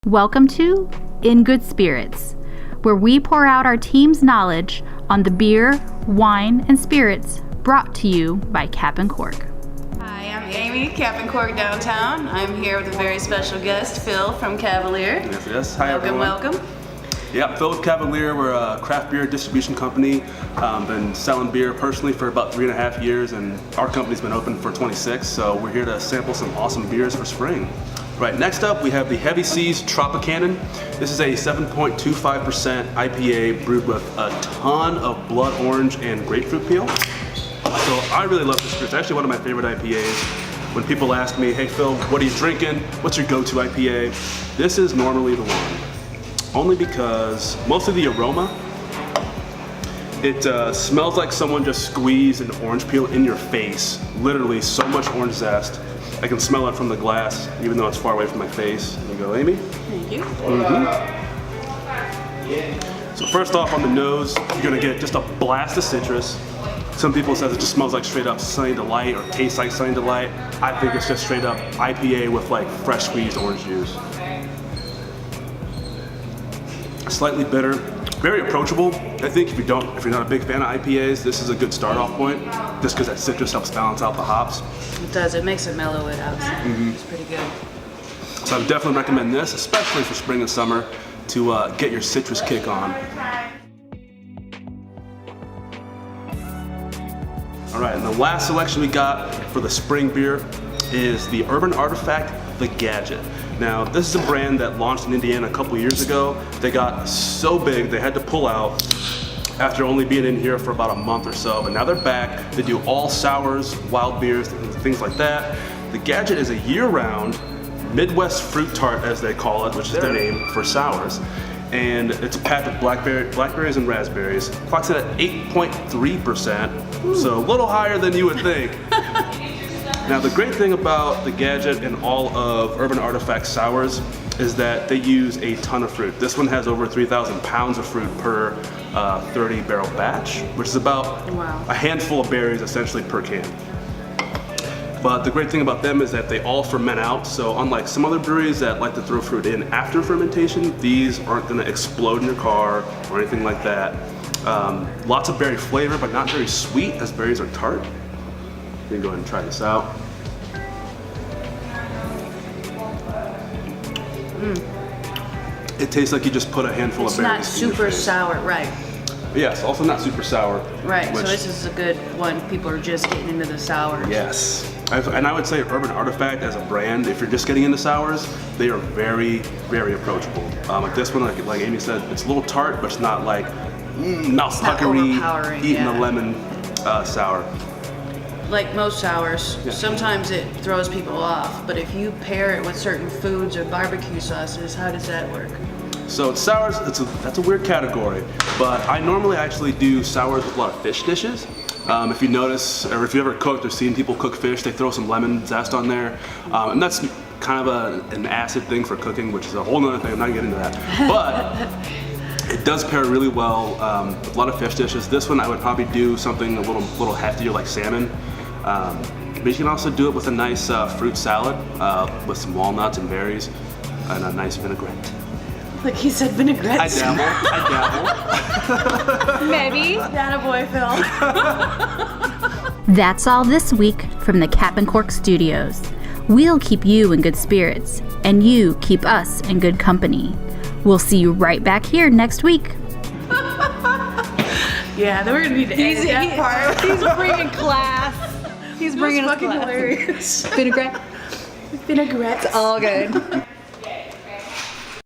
Welcome to In Good Spirits, where we pour out our team's knowledge on the beer, wine, and spirits brought to you by Cap and Cork. Hi, I'm Amy, Cap and Cork downtown. I'm here with a very special guest, Phil from Cavalier. Yes. Hi, everyone. Welcome. Yeah, Phil with Cavalier. We're a craft beer distribution company. Been selling beer personally for about 3.5 years, and our company's been open for 26, so we're here to sample some awesome beers for spring. Right, next up we have the Heavy Seas Tropicana. This is a 7.25% IPA brewed with a ton of blood orange and grapefruit peel. So I really love this beer. It's actually one of my favorite IPAs. When people ask me, hey Phil, what are you drinking? What's your go-to IPA? This is normally the one. Only because most of the aroma, it smells like someone just squeezed an orange peel in your face. Literally so much orange zest. I can smell it from the glass, even though it's far away from my face. There you go, Amy. Thank you. So first off on the nose, you're gonna get just a blast of citrus. Some people say it just smells like straight up Sunny Delight or tastes like Sunny Delight. I think it's just straight up IPA with like fresh squeezed orange juice. Slightly bitter, very approachable. I think if you're not a big fan of IPAs, this is a good start off point, just because that citrus helps balance out the hops. It does, it makes it mellow it out. It's pretty good. So I would definitely recommend this, especially for spring and summer, to get your citrus kick on. All right, and the last selection we got for the spring beer is the Urban Artifact, the Gadget. Now, this is a brand that launched in Indiana a couple years ago. They got so big, they had to pull out after only being in here for about a month or so, but now they're back. They do all sours, wild beers, things like that. The Gadget is a year-round Midwest fruit tart, as they call it, which is their name for sours. And it's packed with blackberries and raspberries. Clocks it at 8.3%, so a little higher than you would think. Now the great thing about the Gadget and all of Urban Artifact sours is that they use a ton of fruit. This one has over 3,000 pounds of fruit per 30 barrel batch, which is about a handful of berries essentially per can. But the great thing about them is that they all ferment out, so unlike some other breweries that like to throw fruit in after fermentation, these aren't gonna explode in your car or anything like that. Lots of berry flavor, but not very sweet, as berries are tart. You can go ahead and try this out. It tastes like you just put a handful of berries. It's not super sour, right? Yes, also not super sour. Right, so this is a good one. People are just getting into the sours. Yes, and I would say Urban Artifact as a brand, if you're just getting into sours, they are very, very approachable. Like this one, like Amy said, it's a little tart, but it's not like mouth puckery, eating a lemon sour. Like most sours, sometimes it throws people off, but if you pair it with certain foods or barbecue sauces, how does that work? So it's sours, that's a weird category, but I normally actually do sours with a lot of fish dishes. If you notice, or if you ever cooked or seen people cook fish, they throw some lemon zest on there, and that's kind of an acid thing for cooking, which is a whole nother thing, I'm not getting into that. But it does pair really well with a lot of fish dishes. This one I would probably do something a little heftier like salmon. But you can also do it with a nice fruit salad with some walnuts and berries and a nice vinaigrette. Like he said, vinaigrette. I dabble. Maybe. Attaboy, Phil. That's all this week from the Cap and Cork Studios. We'll keep you in good spirits, and you keep us in good company. We'll see you right back here next week. Yeah, then we're gonna need to edit that part. He's bringing class. He's bringing us fucking class. hilarious. Vinaigrette. Vinaigrette. It's all good.